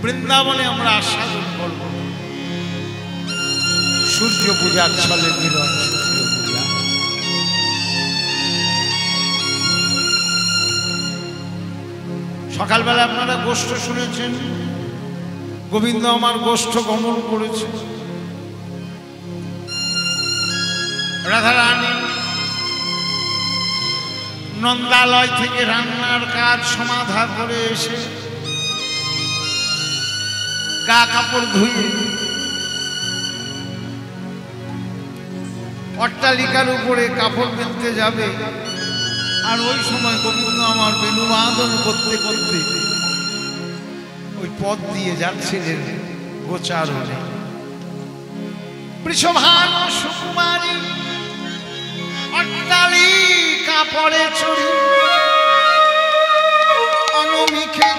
বৃন্দাবনে আমরা আস্বাদন করব সূর্য পূজার ছলে মিলন। সূর্য পূজা সকালবেলা আপনারা গোষ্ঠ শুনেছেন, গোবিন্দ আমার গোষ্ঠ গমন করেছে। রাধারানী নন্দালয় থেকে রান্নার কাজ সমাধা করে এসে গা কাপড় ধুয়ে অট্টালিকার উপরে কাপড় মেলতে যাবে। আর ওই সময় গোবিন্দ আমার বেণুবাদন করতে করতে ওই পথ দিয়ে যাচ্ছিলেন গোচারণে। বৃষভান সুকুমারী অট্টালিকা পরে চড়ি অনমিখে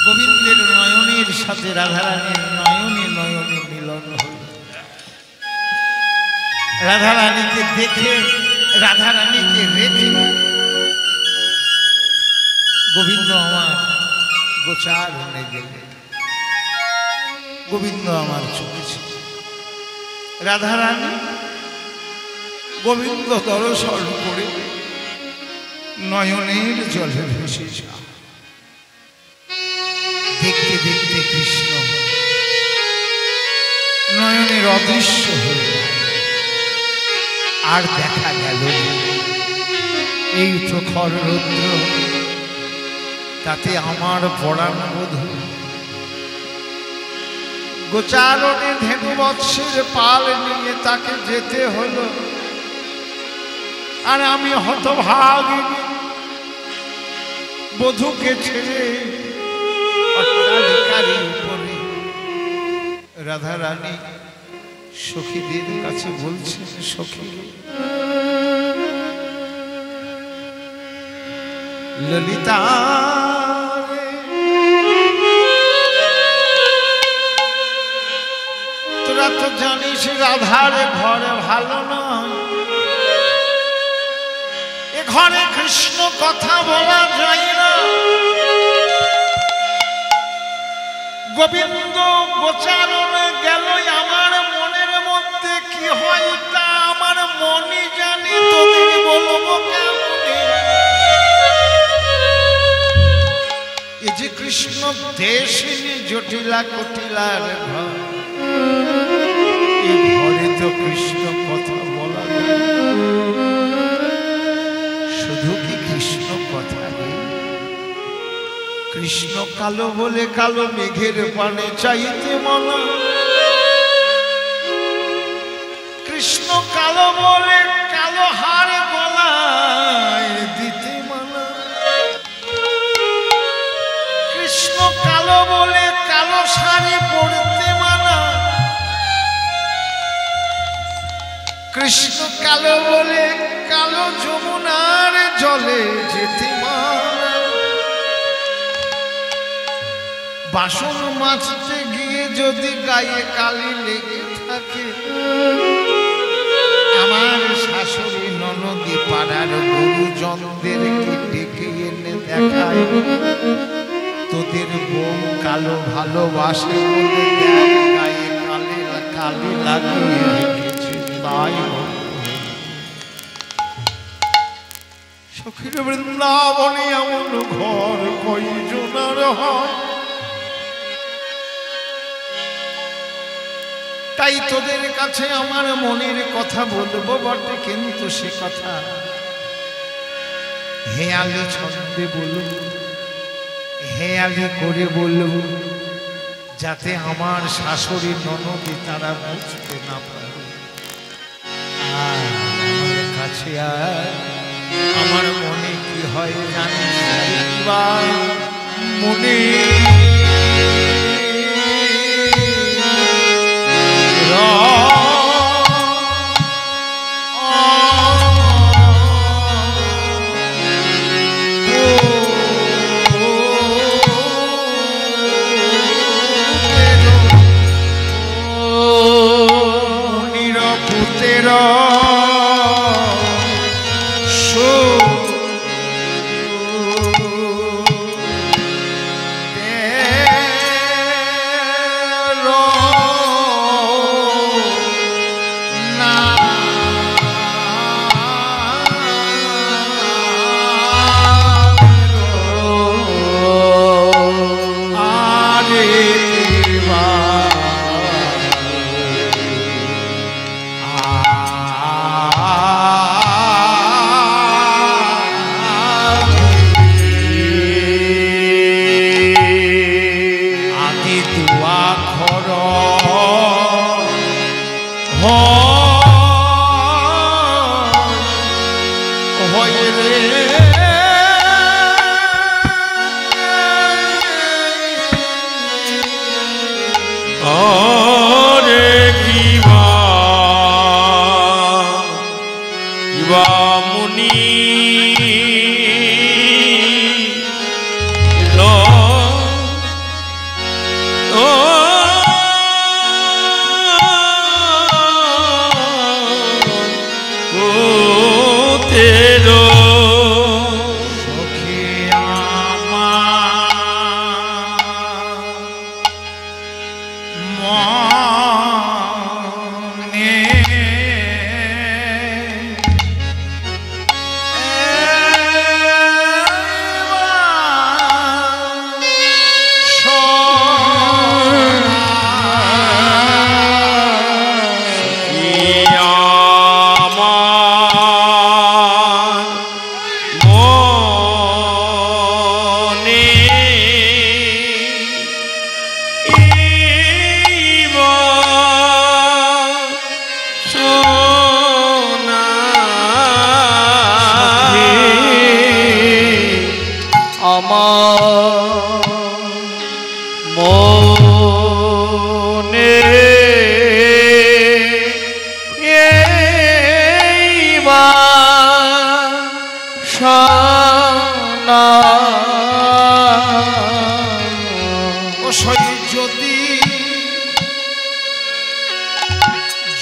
গোবিন্দের নয়নের সাথে রাধারানীর নয়নে নয়নে মিলন হল। রাধারানীকে দেখে, রাধারানীকে রেখে গোবিন্দ আমার গোচারণে গেলেন। গোবিন্দ আমার চলেছে, রাধারানী গোবিন্দ দর্শন করে নয়নের জলে ভেসে যা। দেখতে দেখতে কৃষ্ণ নয়নের অদৃশ্য হয়ে আর দেখা গেল। এই প্রখর রৌদ্র, তাতে আমার পরাণ বধূ গোচারণে ধেনু বৎসের পাল নিয়ে তাকে যেতে হলো। আর আমি হতভাগিনী বধূকে ছেড়ে অট্টালিকার উপরে রাধারানী সখীদের কাছে বলছেন, সখী ললিতা তোরা তো জানিস রাধার ঘরে ভালো নয়, এ ঘরে কৃষ্ণ কথা বলা যায় না। গোবিন্দ গোচারণে গেল, আমার মনের মধ্যে কি হয় তা আমার মনই জানি, তোদের বলবো কেমনে। এ যে কৃষ্ণ দেশিনী জটিলা কটিলার ঘর, এই ঘরে তো কৃষ্ণ কথা বলা যায়। শুধু কি কৃষ্ণ কথা, কৃষ্ণ কালো বলে কালো মেঘের পানে চাইতে মনা, কৃষ্ণ কালো বলে কালো হার গলায় দিতে মানা, কৃষ্ণ কালো বলে কালো শাড়ি পরতে মানা, কৃষ্ণ কালো বলে কালো যমুনার জলে যেতে মানা। বাসন মাজতে গিয়ে যদি গায়ে কালি লেগে থাকে, আমার শাশুড়ি ননদি পাড়ার গুরুজনদেরকে ডেকে এনে দেখায়, তোদের বউ কালো ভালোবাসে বলে দেখ গায়ে কালি লাগিয়ে রেখেছে। তাই সখীর বৃন্দাবনে এমন ঘর কয়জনার হয়, তাই তোদের কাছে আমার মনের কথা বলবো বটে, কিন্তু সে কথা হেয়ালি ছন্দে বলবো, হেয়ালি করে বলবো, যাতে আমার শাশুড়ি ননদি তারা বুঝতে না পারে। আমার কাছে আমার মনে কি হয় জানিস, মনে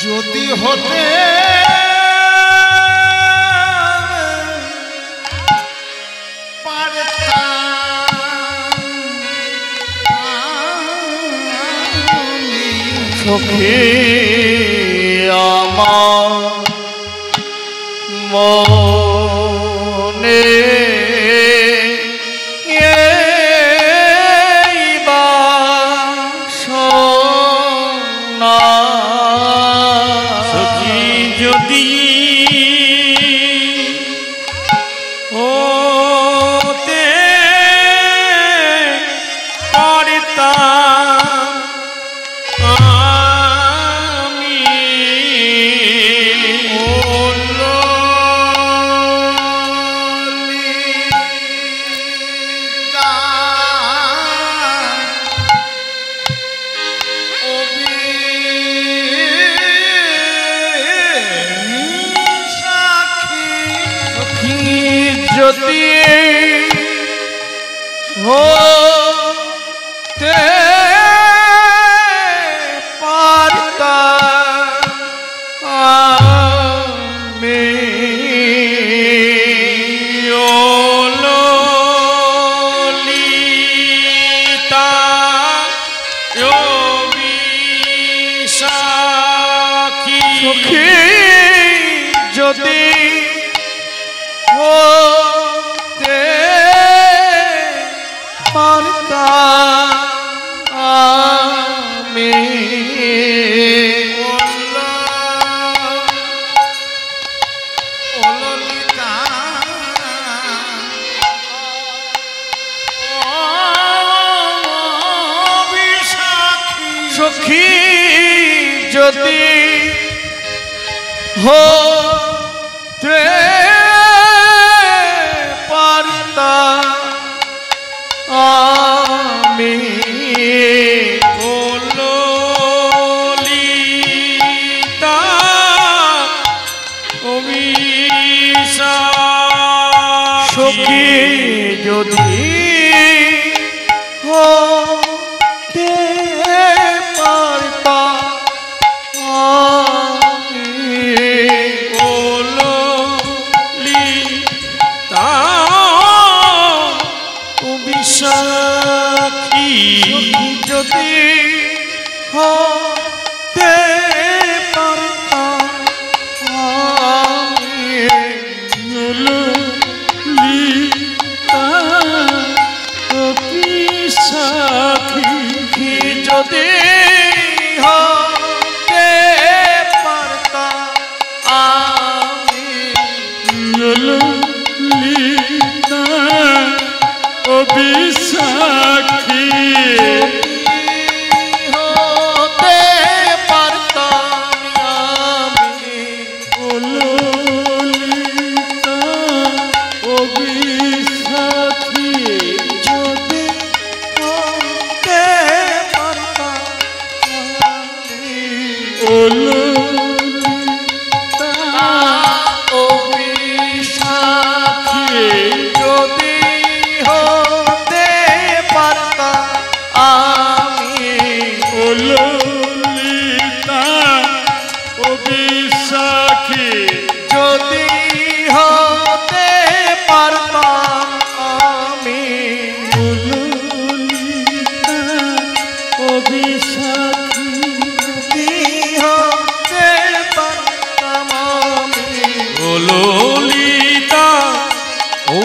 যদি হতে সখী আমার মনে সখী যদি হতে পারতাম যদি হতে পারতাম আমি ও ললিতা ও বিশাখী সখী যদি হতে পারতাম আমি ললিতা সখী যদি হতে আমি ও ললিতা ও বিশাখী যদি হতে পারতাম আমি ও ললিতা বিশাখী যদি হতে পারতাম আমি ললিতা ও বিশাখী যদি হতে পারতাম আমি ললিতা ও বিশাখী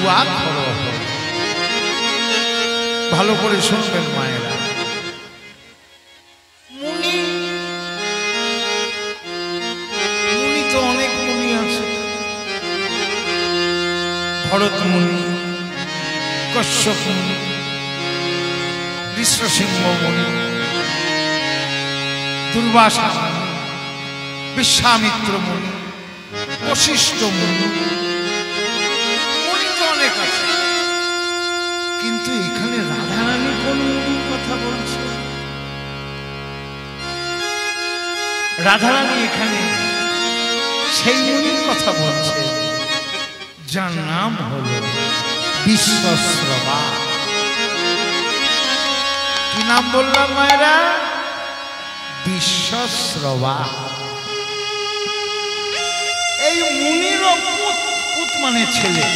দুয়া করো। ভালো করে শুনবেন মায়েরা, মুনি মুনি তো অনেক মুনি আছে। ভরত মুনি, কশ্যপ মুনি, ঋষ্যসিংহ মুনি, দুর্বাসা মুনি, বিশ্বামিত্র মুনি, বশিষ্ঠ মুনি, মুনি তো অনেক আছে। কিন্তু এখানে রাধারানী কোন মুনির কথা বলছে? রাধারানী এখানে সেই মুনির কথা বলছে যার নাম হলো বিশ্বশ্রবা। কি নাম বললাম মায়েরা? বিশ্বশ্রবা। এই মুনির পুত মানে ছেলে।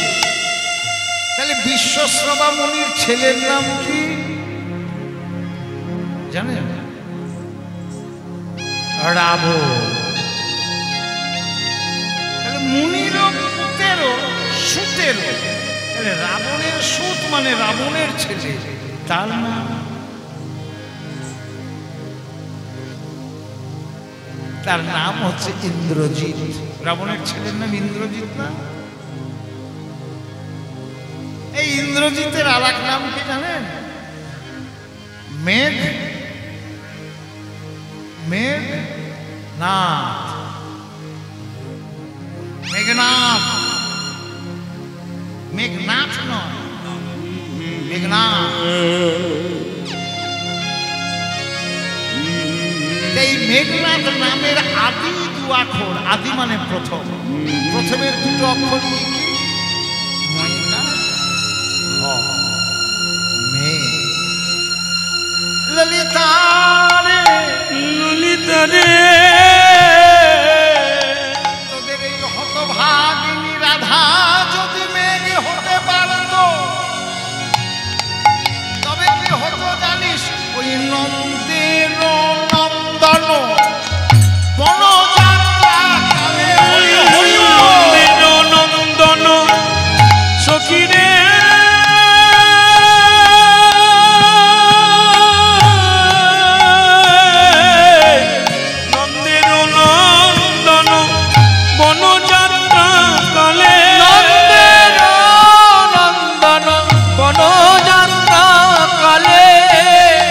তাহলে বিশ্বশ্রবা মুনির ছেলের নাম কি জানেন? রাবণ। তাহলে মুনিরও পুতেরও সুতেরও। তাহলে রাবণের সুত মানে রাবণের ছেলে, তার নাম তার নাম হচ্ছে ইন্দ্রজিৎ। রাবণের ছেলের নাম ইন্দ্রজিৎ না? এই ইন্দ্রজিতের আর এক নাম কি জানেন? মেঘ মেঘনাথ। মেঘনাথ, মেঘনাথ নয়, মেঘনাথ। এই মেঘনাথ নামের আদি দু অক্ষর, আদি মানে প্রথম, প্রথমের দুটো অক্ষর কি কি? ললিতা রে, ললিতা রে, তোদের এই হতভাগিনী রাধা যদি মেঘ হতে পারত তবে কি হতো জানিস? ওই নন্দের নন্দন বনযাত্রা কালে নন্দন সখী রে,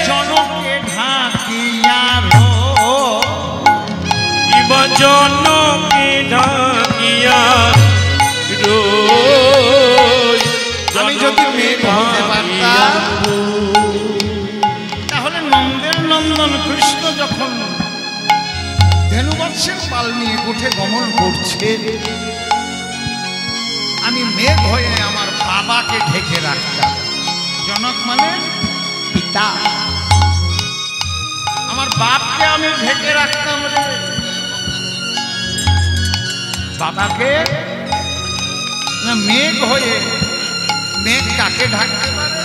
জনকে ঢাকিয়া আমি যদি মেয়ে হতে পারতাম তাহলে নন্দের নন্দন কৃষ্ণ যখন ধেনুবৎসের পাল নিয়ে গোঠে গমন করছে আমি মেঘ হয়ে আমার বাবাকে ঢেকে রাখতাম। জনক মানে পিতা, আমার বাপকে আমি ঢেকে রাখতাম রে। বাবাকে না মেঘ হয়ে, মেঘ কাকে ঢাকতে পারে?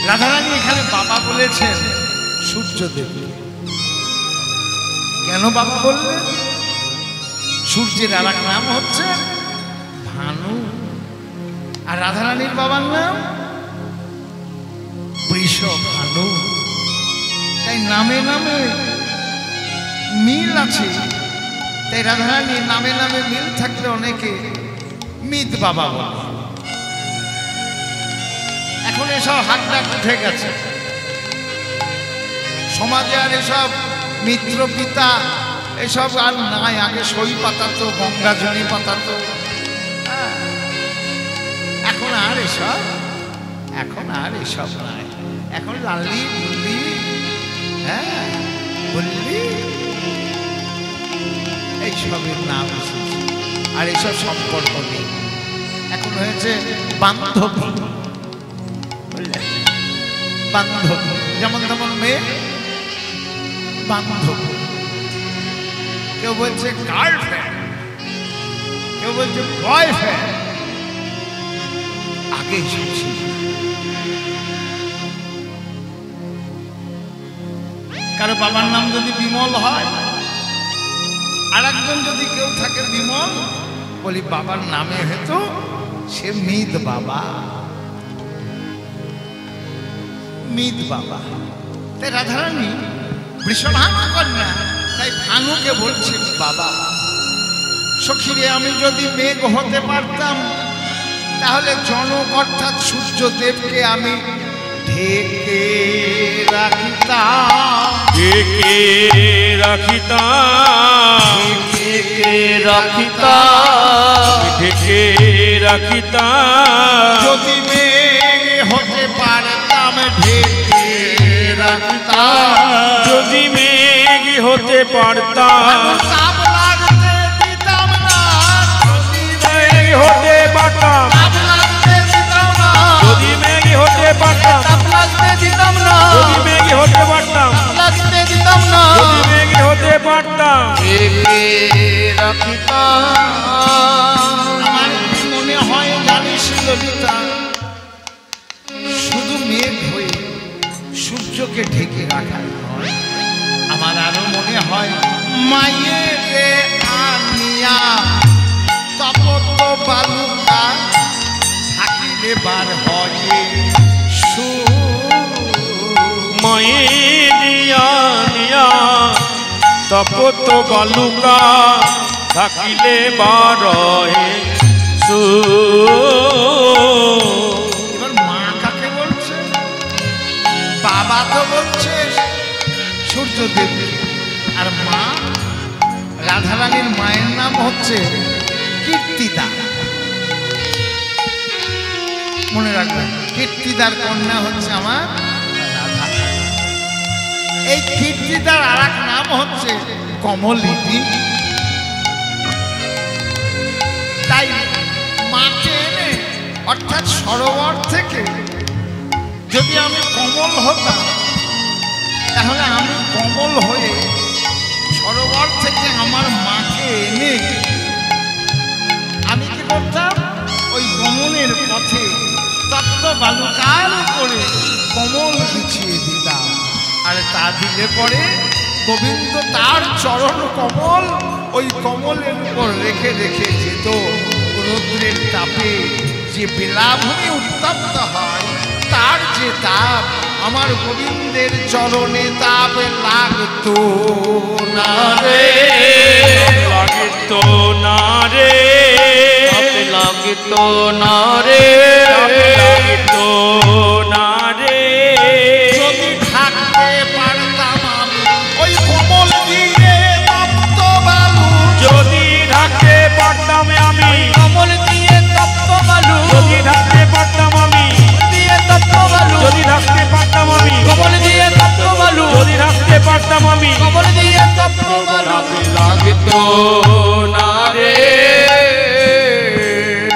রাধারানী এখানে বাবা বলেছেন সূর্যদেব। কেন বাবা বললেন? সূর্যের আর এক নাম হচ্ছে ভানু, আর রাধারানীর বাবার নাম বৃষভানু। তাই নামে নামে মিল আছে। তাই রাধারানীর নামে নামে মিল থাকলে অনেকে মিত বাবা বলে। এখন এসব হাকডাক উঠে গেছে সমাজে, আর এসব মিত্র পিতা এসব আর নাই। আগে সই পাতাতো, গঙ্গাজনী পাতাতো, এখন আর এসব নাই। এখন লালি বুল্লি, হ্যাঁ বললি, এইসবের নাম এসেছে। আর এসব সম্পর্ক নেই, এখন হয়েছে বান্ধবী। বান্ধবী যেমন তেমন মেয়ে বান্ধবী। কেউ বলছে গার্লফ্রেন্ড, কেউ বলছে বয়ফ্রেন্ড। আগে এসেছি কারো বাবার নাম যদি বিমল হয়, আর একজন যদি কেউ থাকে বিমল, বলি বাবার নামে হয়তো সে মিত বাবা, মিত বাবা। তাই রাধারানী বৃষভানু কন্যা, তাই ভানুকে বলছেন বাবা সখীরে আমি যদি মেঘ হতে পারতাম তাহলে জনক অর্থাৎ সূর্যদেবকে আমি ঢেকে রাখিতাম, ঢেকে রাখিতাম, ঢেকে রাখিতাম, ঢেকে রাখিতাম। যদি মেঘ হতে পারতাম ঢেকে রাখিতাম, যদি মেঘ হতে পারতাম, তাপ লাগতে দিতাম না, মেঘ হতে পারতাম, তাপ লাগতে দিতাম না, যদি মেঘ হতে পারতাম, তাপ লাগতে দিতাম না, যদি মেঘ হতে পারতাম, লাগতে দিতাম না, যদি মেঘ হতে পারতাম। ঢেকে রাখিতাম। আমার মনে হয় জানিস ললিতা, শুধু মেঘ হয়ে সূর্যকে ঢেকে রাখা নয়, আমার আরো মনে হয় মায়ের আনিয়া তপত বালুকা থাকিলে বার হয় মায়ের নিয়া নিয়া তপত বালুকা থাকিলে বারহে সু। এবার মা কাকে বলছে? বাবা তো বলছে সূর্যদেব, আর মা রাধারানীর মায়ের নাম হচ্ছে কীর্তিদা। মনে রাখবেন কীর্তিদার কন্যা হচ্ছে আমার রাধা। এই কীর্তিদার আর এক নাম হচ্ছে কমলিনী। তাই মাকে এনে অর্থাৎ সরোবর থেকে যদি আমি কমল হতাম তাহলে আমি কমল হয়ে সরোবর থেকে আমার মাকে এনে আমি কি করতাম, ওই গমনের পথে তপ্ত বালুকার উপরে কমল বিছিয়ে দিতাম, আর তা দিলে পরে গোবিন্দ তার চরণ কমল ওই কমলের উপর রেখে রেখে যেত। রৌদ্রের তাপে যে বেলাভূমি উত্তপ্ত হয় তার যে তাপ আমার গোবিন্দের চরণে তাপ লাগতো না রে, লাগিত না রে, লাগিত না রে, লাগিত না রে। যদি থাকতে পারতাম আমি ওই কমল দিয়ে তপ্ত বালু, যদি ঢাকতে পারতাম আমি, কমল দিয়ে তপ্ত বালু, যদি ঢাকতে পারতাম আমি, দিয়ে তপ্ত বালু, যদি ঢাকতে পারতাম আমি, কমল দিয়ে তপ্ত বালু, যদি ঢাকতে পারতাম আমি, কমল দিয়ে তপ্ত বালু, লাগিত না রে।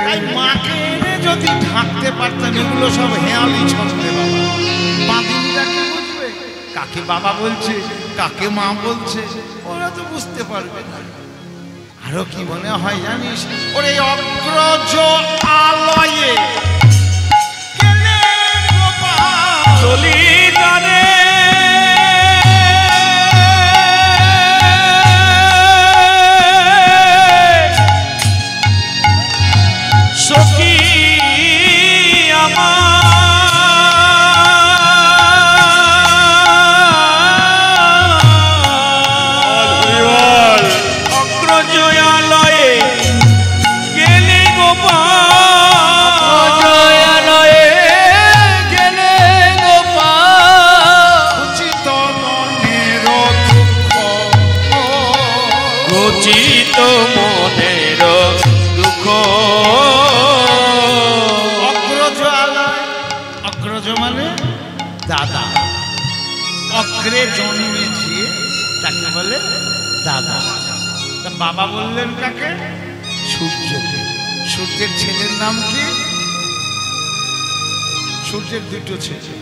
তাই মাকে এনে যদি ঢাকতে পারতাম, এগুলো সব হেয়ালি ছন্দে বাবা। বাঁধিনীরা কি বুঝবে কাকে বাবা বলছে কাকে মা বলছে, ওরা তো বুঝতে পারবে না। আরো কি মনে হয় জানিস, ওরে অগ্রজ আলয়ে গেলে গোপাল, ললিতা রে, সখী আমার অগ্রজয়ালয়ে গেলে গোপাল, জয়ালয়ে গেলে গোপাল, উচিত মনের দুঃখ, রচিত মনের দুঃখ। অগ্রজ আলয়, অগ্রজ মানে দাদা, অগ্রে জন্মেছে তাকে বলে দাদা। তা বাবা বললেন কাকে? সূর্যকে। সূর্যের ছেলের নাম কি? সূর্যের দুটো ছেলে,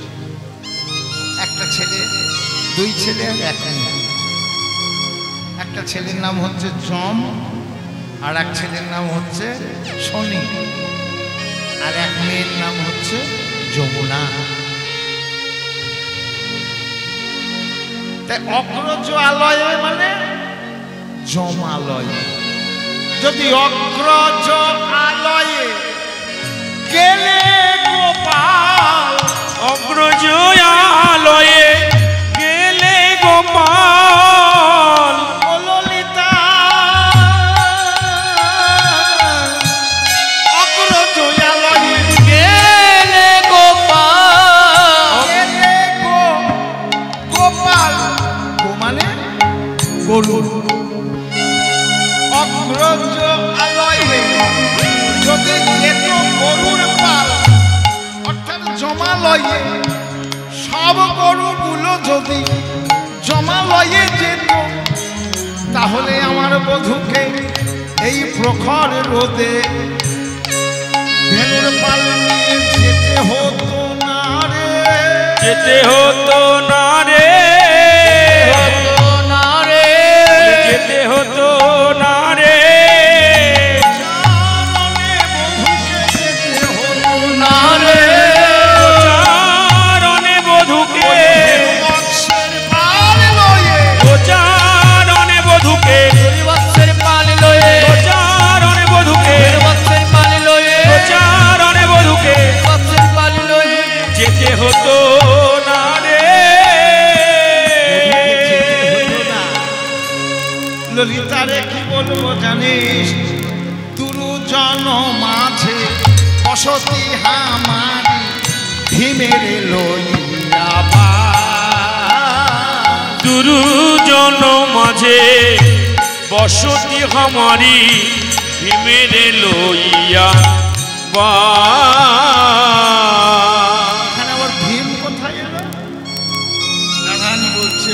একটা ছেলে, দুই ছেলে আর এক মেয়ে। একটা ছেলের নাম হচ্ছে যম, আর এক ছেলের নাম হচ্ছে শনি, আর এক মেয়ের নাম হচ্ছে যমুনা। তাই অগ্রজ আলয় মানে যমালয়। যদি অগ্রজ আলয়ে গেলে গোপাল, অগ্রজ আলয়ে গেলে গোপাল, ও ললিতা অগ্রজ আলয়ে গেলে গোপাল, গেলে গোপাল, গো মানে গরু, অগ্রজ আলয়ে যদি যেত গরুর পাল, অর্থাৎ জমালয়ে সব গরুগুলো যদি জমালয়ে যেত, তাহলে আমার বধূকে এই প্রখর রোদে ধেনুর পাল নিয়ে যেতে হতো না রে, যেতে হতো না রে, হতো না রে, যেতে হতো না রে, চারণে বধূকে যেতে হতো না রে, চারণে বধূকে, বৎসের পাল লয়ে, চারণে বধূকে, বৎসের পাল লয়ে, চারণে বধূকে, বৎসের পাল লয়ে, চারণে বধূকে বৎসের পাল লয়ে, যেতে হতো না রে। ললিতারে কি বলবো জানিস, দুরুজন মাঝে বসতি হামারি ভীমের লইয়া বা, দুরুজন মাঝে বসতি হামারি ভীমের লইয়া বা। এখানে আবার ভীম কোথায় এলো? রাধারানী বলছে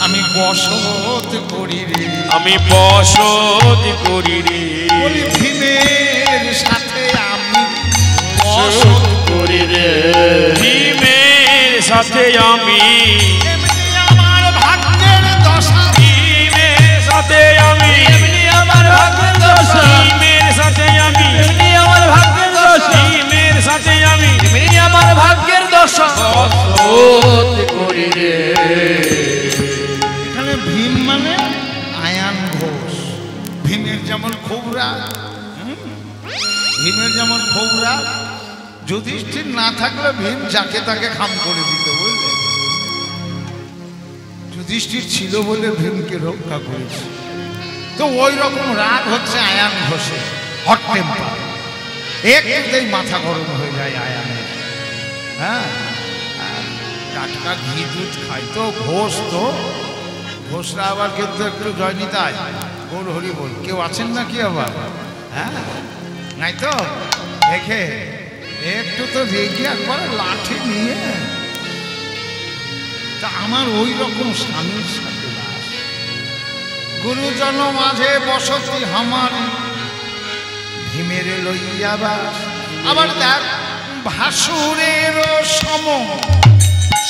আমি বসত করি রে, আমি বসত করি রে, বলি ভীমের সাথে আমি বসত করি রে, ভীমের সাথে আমি, এমনি আমার ভাগ্যের দশা, ভীমের সাথে আমি, এমনি আমার ভাগ্যের দশা, ভীমের সাথে আমি, এমনি আমার ভাগ্যের দশা, ভীমের সাথে আমি, এমনি আমার ভাগ্যের দশা, বসত করি রে। এখানে ভীম মানে আয়ান ঘোষ, ভীমের যেমন খোবরা, ভীমের যেমন খোবরা, যুধিষ্ঠির না থাকলে ভীম যাকে তাকে খাম করে দিত, বুঝলে? যুধিষ্ঠির ছিল বলে ভীমকে রক্ষা করেছে। তো ওই রকম রাগ হচ্ছে আয়ান ঘোষে, হট টেম্পার, একটাই মাথা গরম হয়ে যায় আয়ানের। হ্যাঁ, আর টাটকা ঘি দুধ খায় তো ঘোষ, তো ঘোষরা আবার কিন্তু একটু জয়নিতায় গৌর হরি বল, কেউ আছেন না কি আবার? হ্যাঁ, নাই তো দেখে একটু তো রেগে একবার লাঠি নিয়ে, তা আমার ওই রকম স্বামীর সাথে বাস, গুরুজন মাঝে বসতি আমার ভীমের লইয়া বাস। আবার দেখ, ভাসুরের সম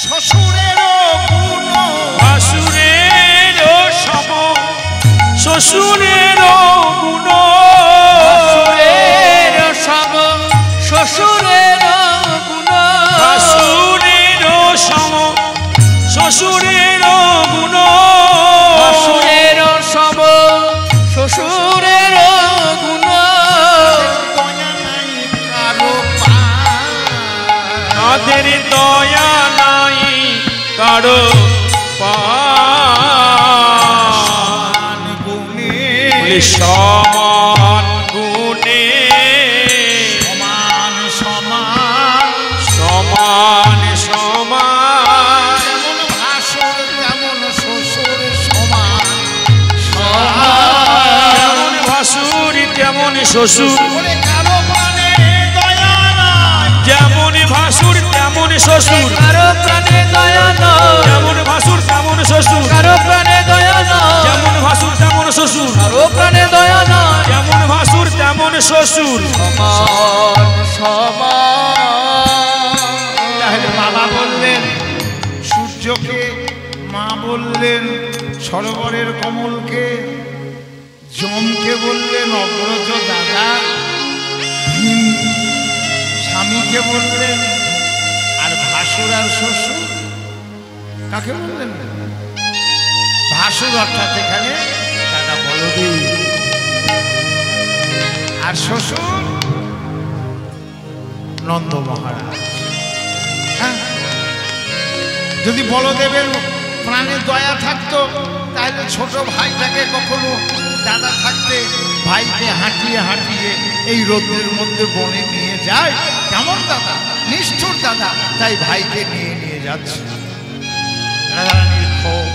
শ্বশুরের গুণ, ভাসুরের সম শ্বশুরের গুণ, শ্বশুরের সম শ্বশুরের গুণ, ভাসুরের সম শ্বশুরের গুণ, শ্বশুরের সম শ্বশুরের গুণ, দয়া নাই কারো পার, তাদের দয়া নাই কারো পার, গুণে সমান গুণে, সমান সমান, সমান সমান, যেমন ভাসুর তেমন শ্বশুর সমান, যেমন ভাসুর তেমন শ্বশুর, বলে কারো প্রাণে দয়া নাই, যেমন ভাসুর তেমন শ্বশুর, কারো প্রাণে দয়া নয়, যেমন ভাসুর তেমন শ্বশুর, কারো প্রাণে দয়া নয়, যেমন ভাসুর তেমন শ্বশুর, কারো প্রাণে দয়া নয়, যেমন ভাসুর তেমন শ্বশুর। সমান সমান। তাহলে বাবা বললেন সূর্যকে, মা বললেন সরোবরের কমলকে, যমকে বললেন অগ্রজ দাদা, ভীম স্বামীকে বললেন, আর ভাসুর আর শ্বশুর কাকে বললেন? ভাসুর অর্থাৎ এখানে দাদা বলদেব। আর শ্বশুর নন্দ মহারাজ। হ্যাঁ, যদি বলদেবের প্রাণে দয়া থাকতো তাহলে ছোট ভাইটাকে কখনো দাদা থাকতে ভাইকে হাঁটিয়ে হাঁটিয়ে এই রোদের মধ্যে বনে নিয়ে যায়। কেমন দাদা, নিষ্ঠুর দাদা, তাই ভাইকে নিয়ে নিয়ে যাচ্ছে। রাধারানীর ক্ষোভ।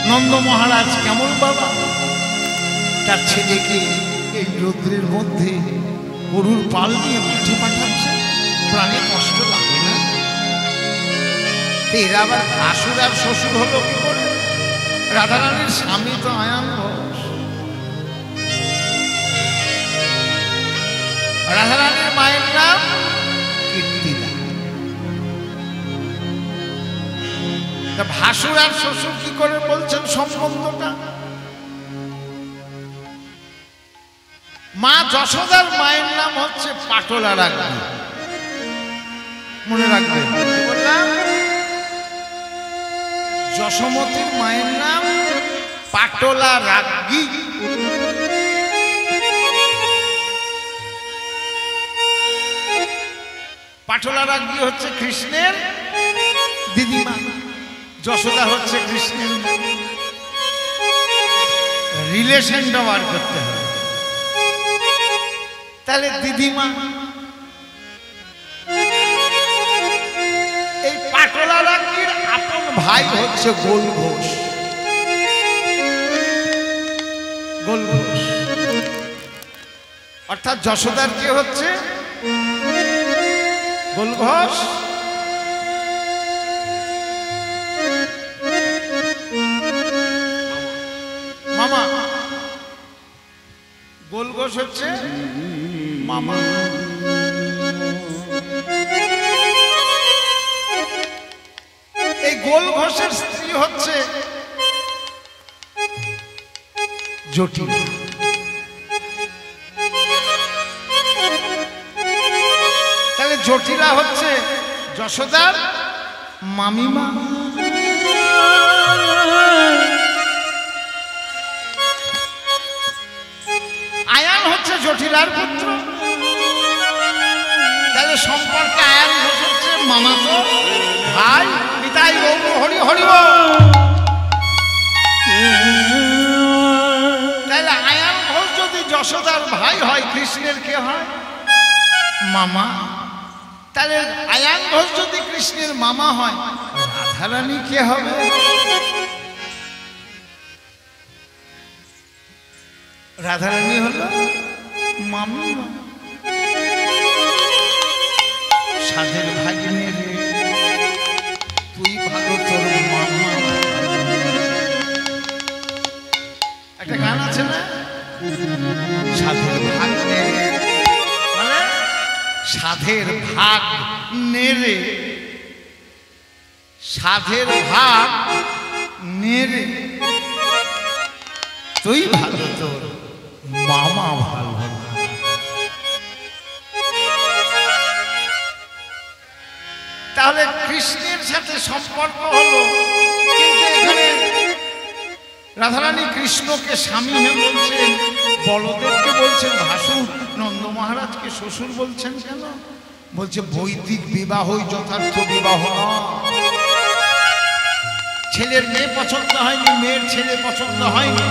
নন্দ মহারাজ কেমন বাবা, তার ছেলেকে এই রৌদ্রের মধ্যে গরুর পাল নিয়ে মাঠে পাঠাচ্ছে, প্রাণে কষ্ট লাগে না? এরা আবার ভাসুর আর শ্বশুর হলো কি করে? রাধারানীর স্বামী তো আয়ান ঘোষ। রাধারানীর মায়ের নাম কীর্তিদা। তা ভাসুর আর শ্বশুর কি করে বলছেন সম্বন্ধটা? মা যশোদার মায়ের নাম হচ্ছে পাটলা রাজ্ঞী। মনে রাখবেন, বললাম যশোমতীর মায়ের নাম পাটলা রাজ্ঞী। পাটলা রাজ্ঞী হচ্ছে কৃষ্ণের দিদিমা, যশোদা হচ্ছে কৃষ্ণের। রিলেশনটা বার করতে হবে। তাহলে দিদিমা, এই পাটলা রাজ্ঞীর আপন ভাই হচ্ছে গোল ঘোষ। গোল ঘোষ অর্থাৎ যশোদার কে হচ্ছে? গোল ঘোষ। মামা। গোল ঘোষ হচ্ছে মামা। এই গোল ঘোষের স্ত্রী হচ্ছে জটিলা। তাহলে জটিলা হচ্ছে যশোদার মামিমা। আয়ান হচ্ছে জটিলার পুত্র। তাহলে সম্পর্কে আয়ান ঘোষ হচ্ছে মামাতো ভাই। পিতাই গৌর হরি হরি। তাহলে আয়ান ঘোষ যদি যশোদার ভাই হয়, কৃষ্ণের কে হয়? মামা। তাহলে আয়ান ঘোষ যদি কৃষ্ণের মামা হয়, রাধারানী কে হবে? রাধারানী হলো মামি। সাধের ভাগিনী রে, তুই ভালো তোর মামা। একটা গান আছে না, সাধের ভাগ নেড়ে, মানে সাধের ভাগ নেড়ে, সাধের ভাগ নেড়ে তুই ভালো তোর মামা ভালো। তাহলে কৃষ্ণের সাথে সম্পর্ক হলো, কিন্তু এখানে রাধারানী কৃষ্ণকে স্বামী হয়ে বলছেন, বলদেবকে বলছেন ভাসুর, নন্দ মহারাজকে শ্বশুর বলছেন কেন? বলছে বৈদিক বিবাহই যথার্থ বিবাহ। ছেলের মেয়ে পছন্দ হয়নি, মেয়ের ছেলে পছন্দ হয়নি,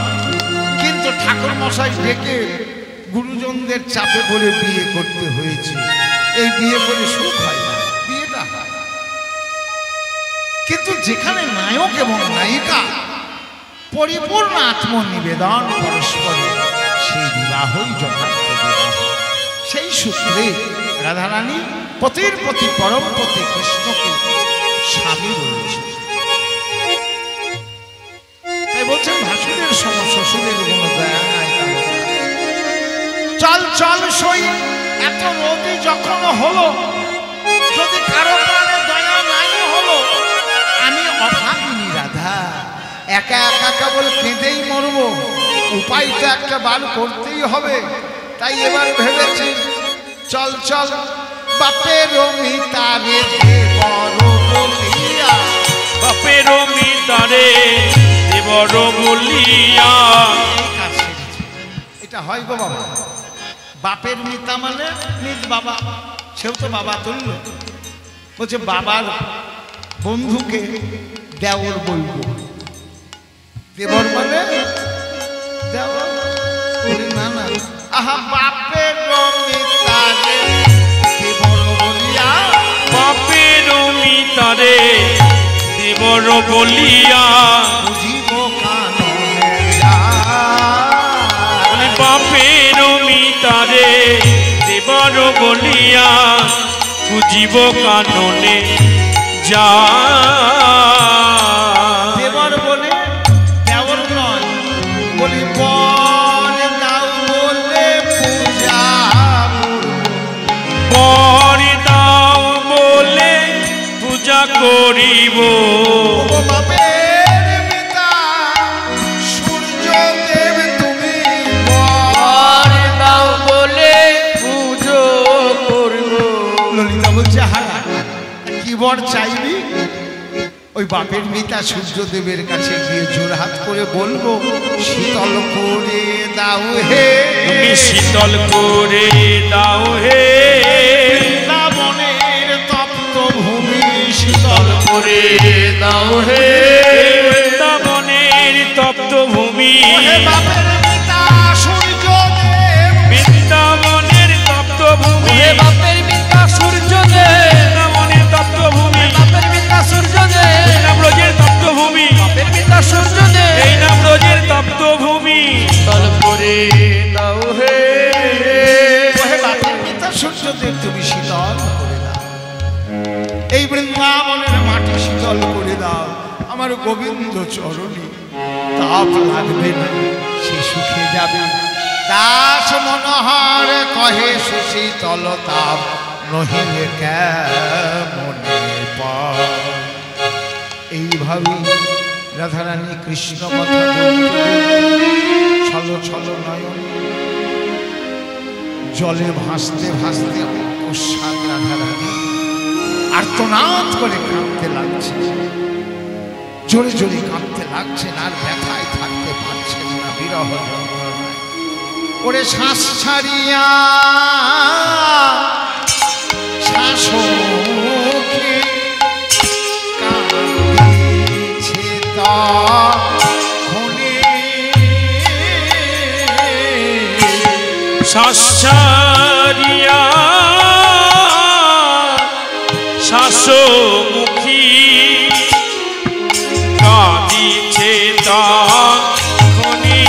কিন্তু ঠাকুর মশাই ডেকে গুরুজনদের চাপে পড়ে বিয়ে করতে হয়েছে। এই বিয়ে করে সুখ হয় না, বিয়েটা হয়। কিন্তু যেখানে নায়ক এবং নায়িকা পরিপূর্ণ আত্মনিবেদন পরস্পরে, সেই বিবাহই যথার্থ বিবাহ। সেই সূত্রে রাধারানী পতির প্রতি পরম পতি কৃষ্ণকে স্বামী রয়েছে। তাই বলছেন ভাসুরের সম শ্বশুরের কোনো দয়া নাই। চল চল সই, এত রোদি যখন হলো, যদি কারো প্রাণে দয়া নাই হলো, আমি অভাগিনী রাধা, একা একা কেবল কেঁদেই মরব, উপায় তো একটা বার করতেই হবে। তাই এবার ভেবেছি চল চল বাপের মিতারে দেবর বলিয়া, বাপের মিতারে দেবর বলিয়া। এটা হয় গো বাবা। বাপের মিতা মানে নিজ বাবা, সেও তো বাবা তুল্য। বলছে বাবার বন্ধুকে দেওর বলবো। দেবর মানে দেওর? না না, আহা বাপের মিতারে দেবর বলিয়া, বাপের মিতারে দেবর বলিয়া বুঝিব কাননে যায়। বাপের মিতারে দেবর বলিয়া বুঝিব কাননে যা। দেবর বলে দেবর নয়, বলি বর দাও বলে পূজা বর দাও বলে পূজা করিব। ও বাপের পিতা সূর্যদেব তুমি বর দাও বলে পুজো করব। ললিতা বলছে হারা কি বর চাইবি? ওই বাপের পিতা সূর্যদেবের কাছে গিয়ে জোড়হাত করে বলবো, শীতল করে দাও হে, তুমি শীতল করে দাও হে, বৃন্দাবনের তপ্ত ভূমি শীতল করে দাও হে, বৃন্দাবনের তপ্ত ভূমি। হে বাপের পিতা সূর্যদেব, বৃন্দাবনের তপ্ত ভূমি, হে বাপের পিতা সূর্যদেব, বৃন্দাবনের তপ্ত ভূমি, বাপের পিতা সূর্যদেব, এই নাম রোজের তপ্ত ভূমি, বাপের পিতা সূর্যদেব, এই নাম রোজের তপ্ত ভূমি। শীতল করে দাও হে, হে বাপের পিতা সূর্যদেব তুমি শীতল করে দাও, এই বৃন্দাবনের মাটি শীতল করে দাও। আমার গোবিন্দ চরণে তাপ লাগবে না, সে সুখে যাবে। দাস মনোহর কহে সুশীতল তাপ নহিলে কেমনে পায়। এইভাবে রাধারানী কৃষ্ণ কথা বলতে ছল ছল নয়ন জলে ভাসতে ভাসতে অকস্মাৎ রাধারানী আর্তনাদ করে কাঁদতে লাগছে, জোরে জোরে কাঁদতে লাগছেন, আর ব্যথায় থাকতে পারছেন না, বিরহ যন্ত্রণায়। ওরে শ্বাস ছাড়িয়া শাসকে কাঁদিছে তখনে, শাসারিয়া শাসমুখী কাঁদিছে তখনি।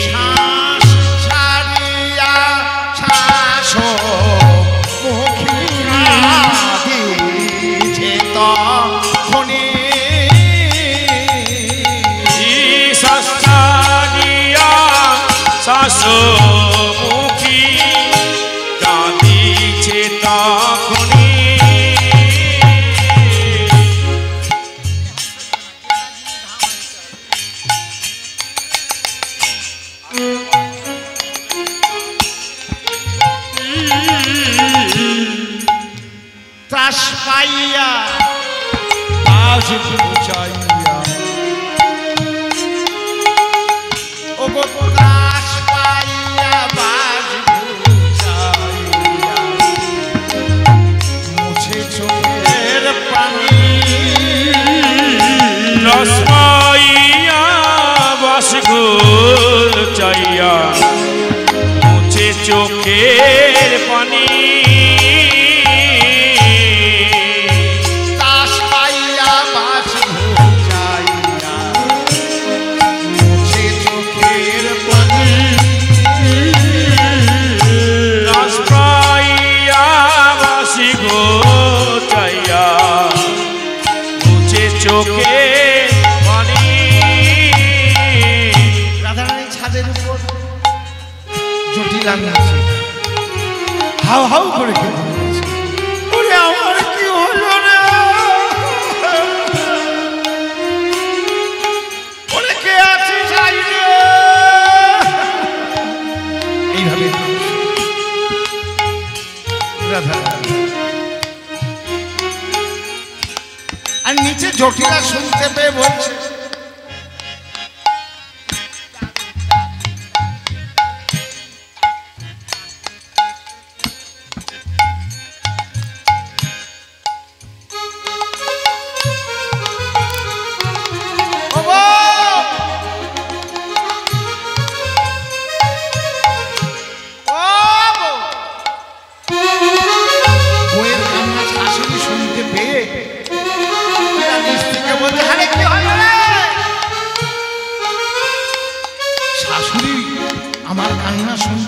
শ্বাস ছাড়িয়া শাসমুখী কাঁদিছে তখনে, শাসারিয়া শাসমুখী কাঁদিছে তখনি। ত্রাস পাইয়া বাস বুঝাইয়া, ও গো ত্রাস পাইয়া বাস বুঝাইয়া, মুছে চোখের পানি, রসমাইয়া বাসগো চাইয়া মুছে চোখের পানি। ত্রাস পাইয়া বাস বুঝাইয়া, মুছে চোখের পানি, রসমাইয়া বাসগো চাইয়া মুছে চোখের পানি। রাধারানী ছাদের উপর জটিলা নাচে, হাউ হাউ করে কেঁদে দিয়েছে। ওরে আমার কি হলো রে, ওরে কে আছিস আই রে, এইভাবে রাধারানী। আর নিচে জটিলা শুনতে পেয়ে বলছে,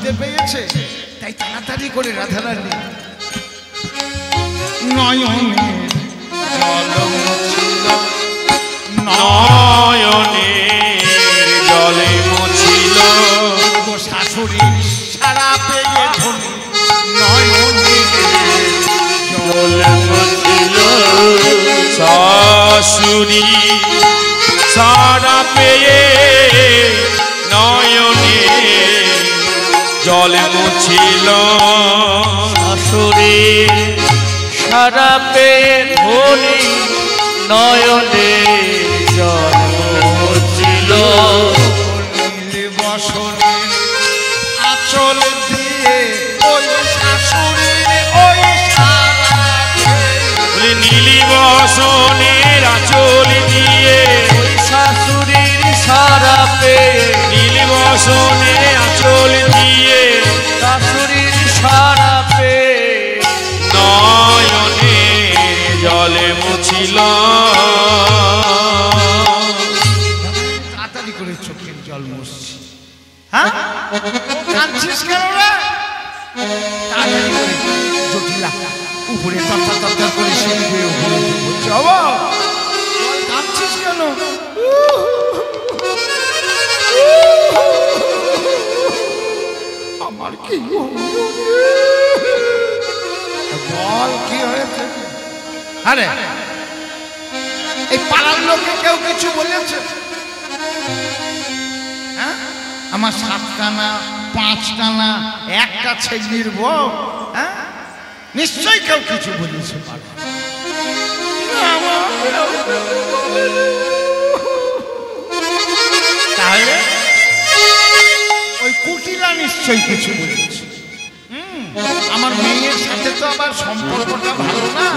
শুনতে পেয়েছে, তাই তাড়াতাড়ি করে রাধারানী নয়নে জল মুছিল, নয়নে জলে মুছিল শাশুড়ির সারা পেয়ে ধনী নয়নে জল মুছিল। শাশুড়ি সারা পেয়ে নয়নে জল মুছিল। শাশুড়ি সারা পেয়ে ধনী নয়নে জল মুছিল। নীল বসনের আঁচল দিয়ে ওই শাশুড়ির ওই নীলি বসনের আঁচল দিয়ে শাশুড়ির সারা পেয়ে নীলি বসনের আঁচল দিয়ে শাশুড়ির সারা পেয়ে নয়নে জলে মুছিল। তাড়াতাড়ি করে চোখের জল মুছছি। হ্যাঁ কাঁদছিস কেন রে? তাড়াতাড়ি করে জটিলা উপরে তত্তা তত্তা করে সিঁড়ি বেয়ে উপরে বলছে, বাবা কাঁদছিস কেন? আমার কি বল কি হয়েছে? আরে এই পাড়ার লোকে কেউ কিছু বলেছে? হ্যাঁ আমার 7টা না 5টা না একটা ছেলের বউ, হ্যাঁ নিশ্চয়ই কেউ কিছু বলেছে। তাহলে ওই কুটিলা নিশ্চয়ই কিছু বলেছে। আমার মেয়ের সাথে তো আবার সম্পর্কটা ভালো না,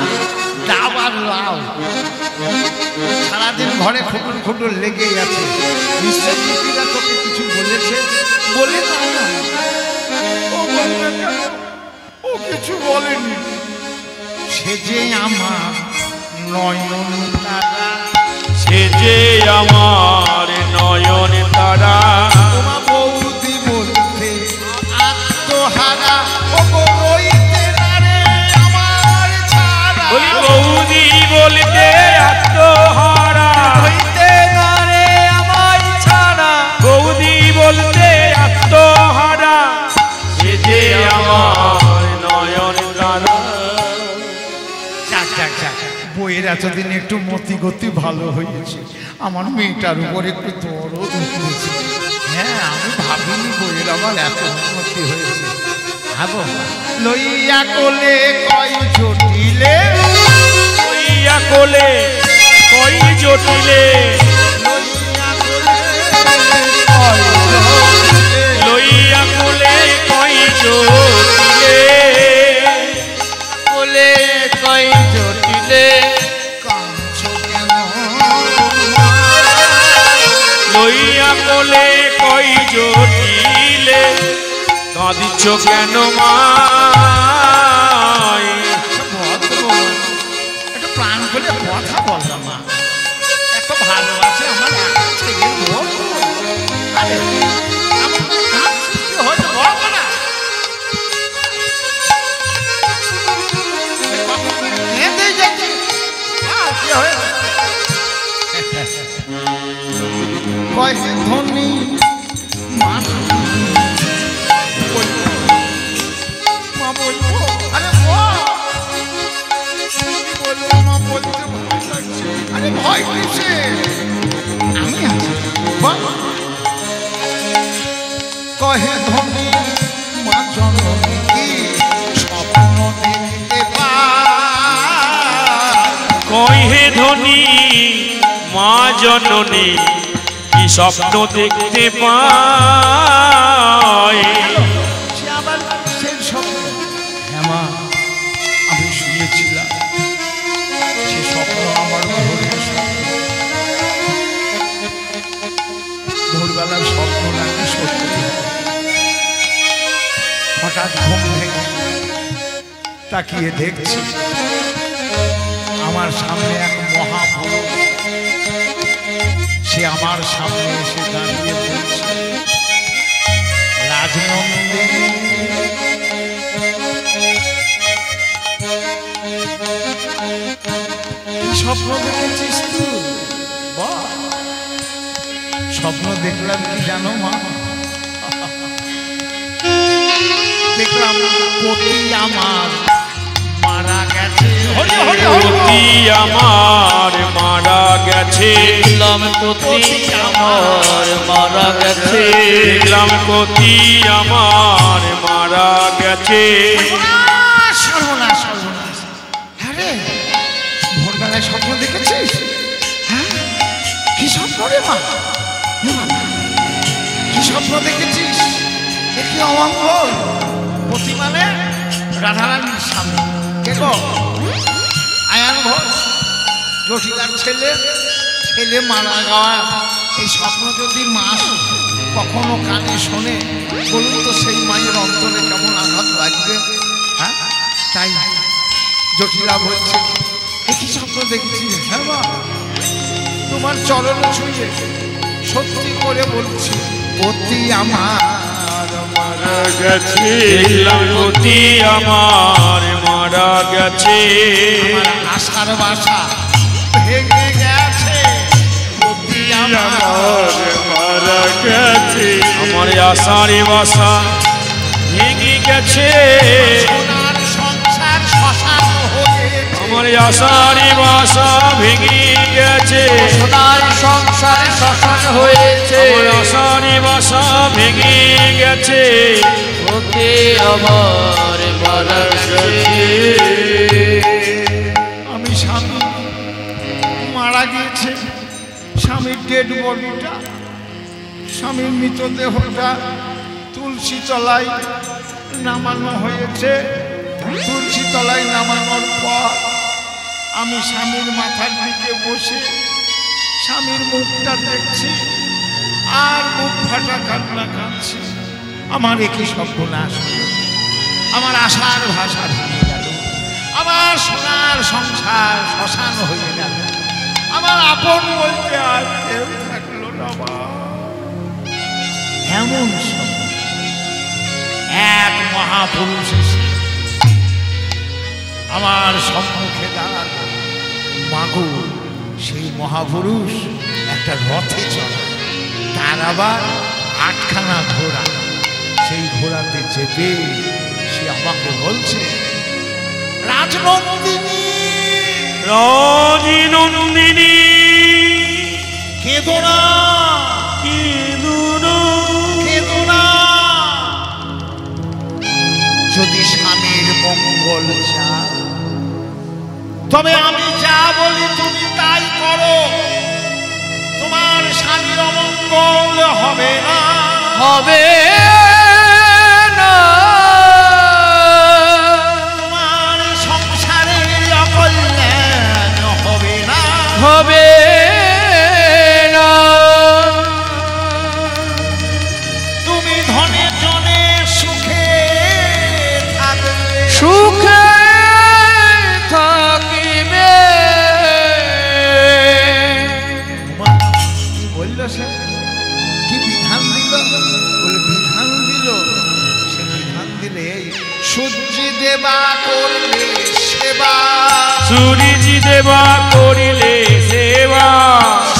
ডাব আর লাউ, সারাদিন ঘরে খুটুর খুটুর লেগেই আছে। নিশ্চয় কুটিলা তোকে কিছু বলেছে, বলে না ও বলবে কেন? ও কিছু বলেনি। সে যে আমার নয়ন তারা, সে যে আমার নয়ন তারা, তোমার বৌদি বলতে আত্মহারা, ও গো রইতে না রে আমার ছাড়া। বলি বৌদি বলতে আত্মহারা, হইতে না রে আমায় ছাড়া। বৌদি বলতে আত্মহারা, সে যে আমার নয়ন তারা। যাক যাক যাক, বইয়ের এতদিন একটু মতি গতি ভালো হয়েছে, আমার মেয়েটার উপর একটু দরদ উঠেছে। হ্যাঁ আমি ভাবিনি বইয়ের আমার এত উন্নতি হয়েছে। ভাবো লইয়া কোলে কয় জটিলে, লইয়া কোলে কই জটিলে, লইয়া কোলে কয় জটিলে, লইয়া কোলে কই জটিলে, কোলে কই জটিলে। কাঁদছো কেন? লইয়া কোলে কই জটিলে, কাঁদিছ কেন মাই? একটু প্রাণ করে কথা বললাম মা, এত ভালোবাসে আমার একটা ছেলের বউ। আরে আমার কি হয়েছে বলবো না? কেঁদেই যাচ্ছি। কি হয়েছে? কয় ধনী মানুষ মা বলবো, আরে বলবো মা, বলতে ভয় লাগছে। আরে ভয় কিসে, আমি আছি বল। কহে ধনী মা জননী কি স্বপ্ন দেখতে পায়, কই হে ধনী মা জননী কি স্বপ্ন দেখতে পায়? সে আবার সেই স্বপ্ন। হ্যাঁ মা আমি শুয়েছিলাম, সে স্বপ্ন আমার ভোরের স্বপ্ন। ভোরবেলার স্বপ্ন নাকি সত্যি হয়। হঠাৎ ঘুম ভেঙে তাকিয়ে দেখছি আমার সামনে এক মহাপুরুষ, সে আমার সামনে এসে দাঁড়িয়ে বলছে, রাজ রাজনন্দিনী স্বপ্ন দেখেছিস তুই? বাহ, স্বপ্ন দেখলাম কি জানো মা? দেখলাম পতি আমার মারা গেছে। পতি আমার মারা গেছে। দেখলাম পতি আমার মারা গেছে। দেখলাম পতি আমার মারা গেছে। সর্বনাশ সর্বনাশ। আরে ভোরবেলায় স্বপ্ন দেখেছিস? হ্যাঁ, কি স্বপ্ন রে মা? কি স্বপ্ন দেখেছিস? এ কি অমঙ্গল! পতি মানে রাধারানীর স্বামী। কে গো? আয়ান ঘোষ, জটিলার ছেলে। ছেলে মারা যাওয়া এই স্বপ্ন যদি মা কখনো কানে শোনে, বলুন তো সেই মায়ের অন্তরে কেমন আঘাত লাগবে? হ্যাঁ, তাই জটিলা বলছে কি স্বপ্ন দেখেছি? হ্যাঁ মা, তোমার চরণ ছুঁয়ে সত্যি করে বলছি, পতি আমার মারা গেছে। দেখলাম পতি আমার মারা গেছে। আমার আশার বাসা ভেঙে গেছে। পতি আমার মারা গেছে। আমার আশার বাসা ভেঙে গেছে। সোনার সংসার শ্মশান হয়েছে। আমার আশার বাসা ভেঙে গেছে। সোনার সংসার শ্মশান হয়েছে। আমার আশার বাসা ভেঙে গেছে। পতি আমার মারা গেছে। আমি স্বামী মারা গিয়েছে। স্বামীর ডেড বডিটা, স্বামীর মৃতদেহটা তুলসী তলায় নামানো হয়েছে। তুলসী তলায় নামানোর পর আমি স্বামীর মাথার দিকে বসে স্বামীর মুখটা দেখছি আর মুখ ফাটা কান্না কাঁদছি। আমার একই সর্বনাশ হলো। আমার আশার ভাষা ভেঙে গেল। আমার সোনার সংসার শ্মশান হয়ে গেল। আমার আপন বলতে আর কেউ থাকলো না মা। এমন সময় এক মহাপুরুষ এসে আমার সম্মুখে দাঁড়ালো। মাগো, সেই মহাপুরুষ একটা রথে চড়া, তার আবার 8খানা ঘোড়া। সেই ঘোড়াতে চেপে সে আমাকে বলছে, রাজনন্দিনী, রাজনন্দিনী কেঁদো না, কেঁদো না। যদি স্বামীর মঙ্গল চাও, তবে আমি যা বলি তুমি তাই করো। তোমার স্বামীর অমঙ্গল হবে না, হবে না। তোমার সংসারের অকল্যাণ হবে না, হবে না। তুমি ধনে জনে সুখে থাকবে, সুখে থাকিবে। কি বলল সে? কি বিধান দিল? বলে বিধান দিল। সে বিধান দিলে সূর্যি দেবা করলে সেবা, সূর্যি দেবা করিলে সেবা।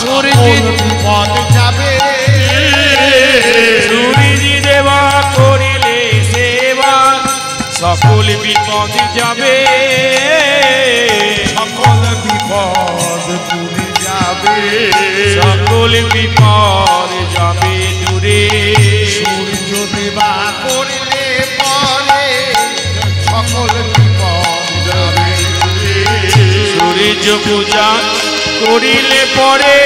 সূর্যি পদ যাবে, সূর্যি দেবা করিলে সেবা। সকল বিপদ যাবে। সকল বিপদ দূরে যাবে, সকল বিপদ যাবে দূরে। সূর্য দেবা করলে পরে সকল বিপদ যাবে দূরে। সূর্য পূজা করিলে পরে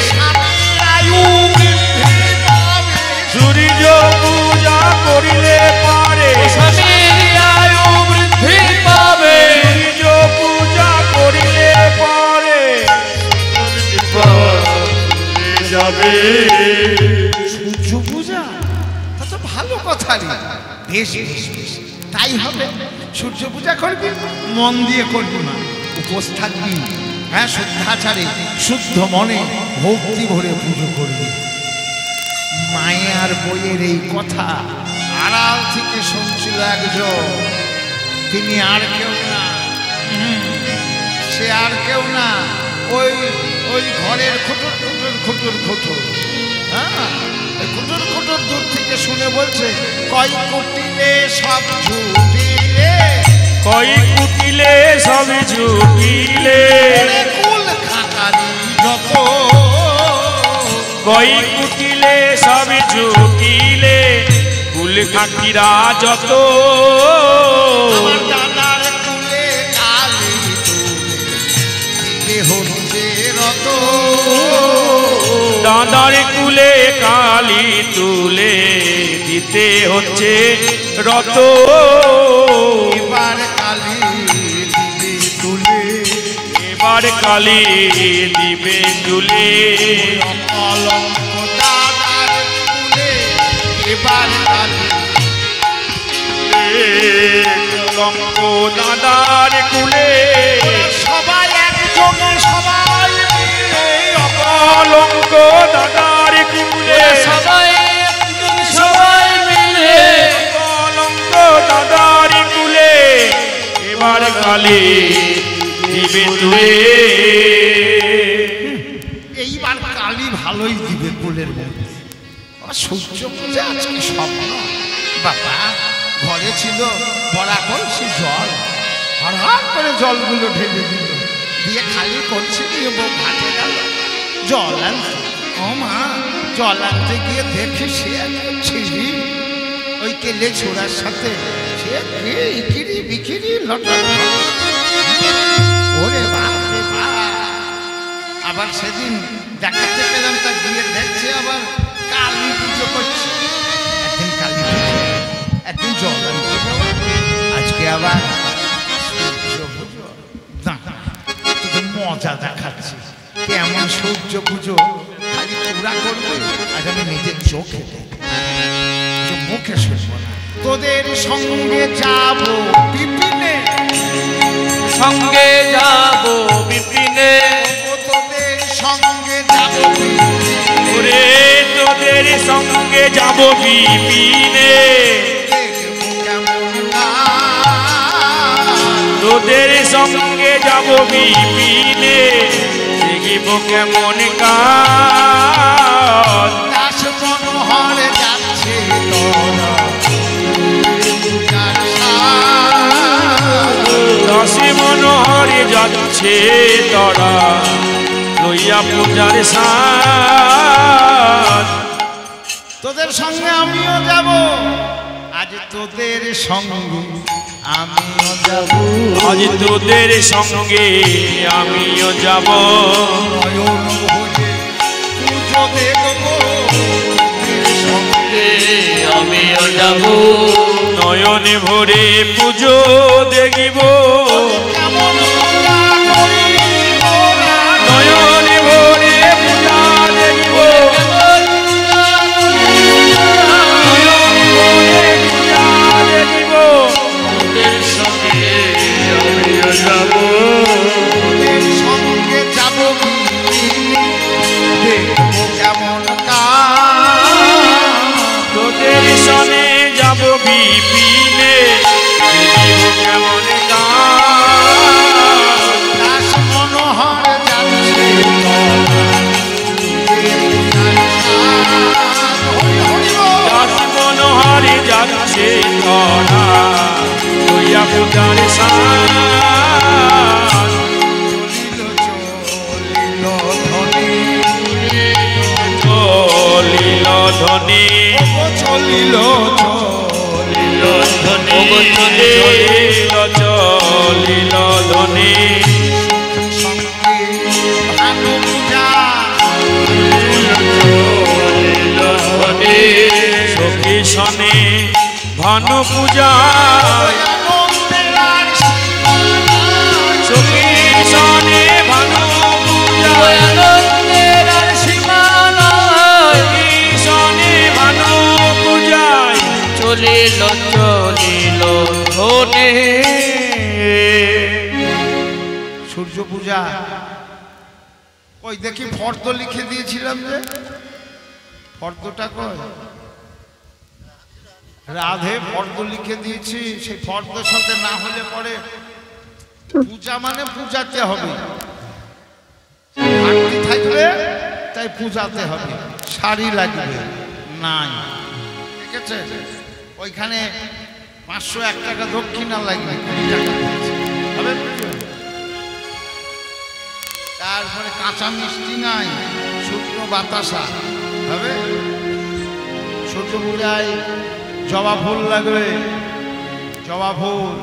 স্বামীর আয়ু বৃদ্ধি পাবে, সূর্য পূজা করিলে পরে স্বামীর আয়ু বৃদ্ধি পাবে। সূর্য পূজা করিলে পরে যাবে। সূর্য পূজা, তা তো ভালো কথা রে। বেশ বেশ বেশ, তাই হবে। সূর্য পূজা করবি, মন দিয়ে করবি না, উপোস থাকবি। হ্যাঁ, শুদ্ধাচারে শুদ্ধ মনে ভক্তি ভরে পুজো করবি। মায়ের বইয়ের এই কথা আড়াল থেকে শুনছিল একজন, তিনি আর কেউ না, সে আর কেউ না, ওই ওই ঘরের খুটুর খুটুর খুটুর খুটুর, হ্যাঁ, ওই খুটুর খুটুর দূর থেকে শুনে বলছে, কই কুটিলে সব ঝুটিলে, কই কুটিলে সব ঝুটিলে, কুল খাটারি যত, কই কুটিলে সব ঝুটিলে, কুল খাটিরা যত, আমার দাদার কুলে কালি তুলে হচ্ছে রত, দাদার কুলে কালি তুলে দিতে হচ্ছে রত, এবার কালি দিবে তুলে, এবার কালি দিবে তুলে, কলঙ্ক দাদার কুলে, এবার কালি কলঙ্ক দাদার কুলে, সবাই একযোগে সবাই মিলে, কলঙ্ক দাদার কুলে, সবাই সবাই মিলে কলঙ্ক দাদার কুলে, এবার কালি দিবে তুলে, এইবার কালি ভালোই দিবে কুলের মধ্যে। সূর্য পূজা আজকে স্বপ্ন, বাবা ঘরে ছিল ভরা কলসি জল, হরহর করে জলগুলো ঢেলে দিল, দিয়ে খালি করছে, দিয়ে বউ ঘাটে গেল জল আনতে। ও মা, জল আনতে গিয়ে দেখে সে ছিড়ি ওই কেলে ছোড়ার সাথে সে ইকিরি বিকিরি লটা, ওরে বাপ রে বাপ। আবার সেদিন দেখাতে পেলাম, তা গিয়ে দেখছে আবার কালী পুজো করছে, একদিন কালী পুজো, একদিন জল আনতে যাওয়া, আজকে আবার সূর্য পুজো। দাঁড়া, তোদের মজা দেখাচ্ছি, কেমন সূর্য পুজো খালি তোরা করবে, আজ আমি নিজের চোখে দেখব, মুখে শুনবো না। তোদের সঙ্গে যাব বিপিনে, সঙ্গে যাব বিপিনে, তোদের সঙ্গে যাব বিপিনে, ওরে তোদের সঙ্গে যাব বিপিনে, দেখবো কেমন গান, তোদের সঙ্গে যাব বিপিনে, দেখিব কেমন কাজ, দাস মনোহর যাচ্ছে তোরা পূজার সাজ। দাসী মনোহরে যাচ্ছে তোরা লইয়া পূজার সাজ, তোদের সঙ্গে আমিও যাব, আজ তোদের সঙ্গে আমিও যাব, আজ তোদের সঙ্গে আমিও যাব, নয়ন ভরে পুজো দেখবো, তোদের সঙ্গে আমিও যাব নয়নে ভরে পুজো দেখিব, কেমন পূজা করি তোরা, নয়নে ভরে পূজা দেখিব, নয়নে ভরে পূজা দেখিব, তোদের সঙ্গে আমিও যাব তোদের সঙ্গে যাব বিপিনে, দেখবো কেমন কাজ। তোদের সনে যাব বিপিনে, দেখিব কেমন কাজ, দাস মনোহর যাচ্ছে দাস মনোহরে যাচ্ছে তোরা লইয়া পূজার সাজ, চলিল ধনী, চলিল চলিল চলিল ধনী, ভানু পূজা সখী সনে ভানু পূজা, সখী সনে ভানু পূজা, সখী সনে ভানু পূজায়, চলিল চলিল ধনে, সূর্য পূজা। ওই দেখি ফর্দ লিখে দিয়েছিলাম যে, ফর্দটা কই? রাধে ফর্দ লিখে দিয়েছি, সেই ফর্দের সাথে না হলে পরে পূজা মানে পূজাতে হবে, ঘাটতি থাকবে তাই পূজাতে হবে, শাড়ি লাগবে নাই, ঠিক আছে? ওইখানে 501 টাকা দক্ষিণা লাগবে, 20 টাকা হবে। তারপরে কাঁচা মিষ্টি নাই, শুকনো বাতাসা হবে। ছোট পূজায় জবা ফুল লাগবে, জবা ফুল।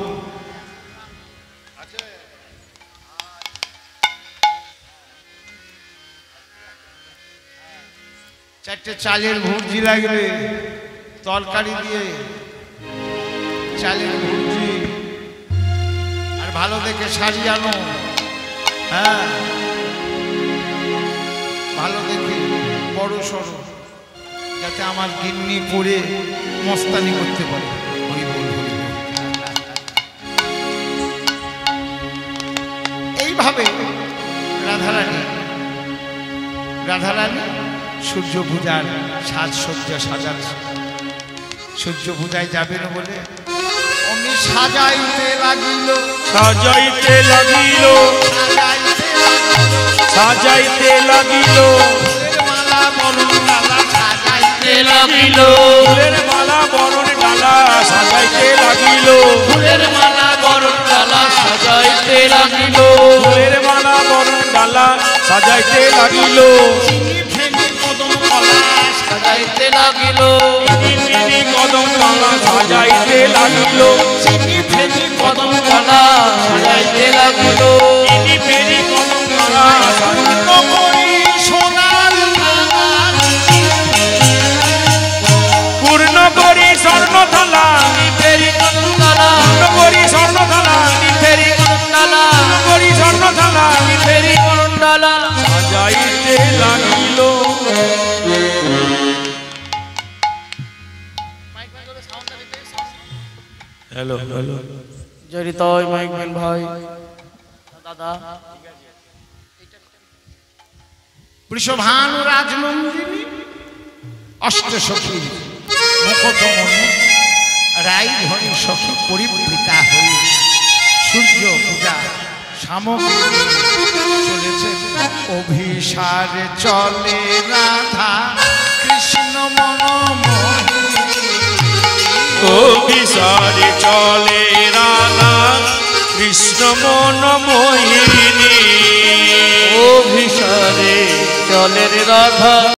চারটে চালের ভুর্জি লাগবে, তরকারি দিয়ে চালের ভুর্জি। আর ভালো দেখে শাড়ি আনো, হ্যাঁ ভালো দেখে বড় সড়ো, যাতে আমার গিন্নি পরে মস্তানি করতে পারে। হরি বল, হরি বল। এইভাবে রাধারানী সূর্য পূজার সাজসজ্জা সাজাচ্ছে। সূর্য পূজায় যাবেন বলে অমনি সাজাইতে লাগিল, সাজাইতে লাগিল, সাজাইতে লাগিল, মালা বরণ ডালা সাজাইতে লাগিল, ফুলের মালা বরণ ডালা সাজাইতে লাগিল, ফুলের মালা বরণ ডালা সাজাইতে লাগিল, ফুলের মালা বরণ ডালা সাজাইতে লাগিল, সাজাইতে লাগিল, কদম ডালা সাজাইতে লাগিল, কদম ডালা সাজাইতে লাগিল, কদম ডালা পূর্ণ করি স্বর্ণ থালা, ফেরি কদম ডালা, পূর্ণ করি স্বর্ণ থালা, ফেরি কদম ডালা, করি স্বর্ণ থালা, ফেরি কদম ডালা সাজাইতে লাগিল। হ্যালো হ্যালো, জড়িত মাইকম্যান ভাই দাদা। বৃষভানু রাজনন্দিনী অষ্টসখী মুখটমণি রাই ধনী সখী পরিবৃতা হই সূর্য পূজা সামগ্রী চলেছে। অভিসারে চলে রাধা কৃষ্ণ মনমোহিনী, অভিসারে চলে রাধা কৃষ্ণ মন মোহিনী, অভিসারে চলে রে রাধা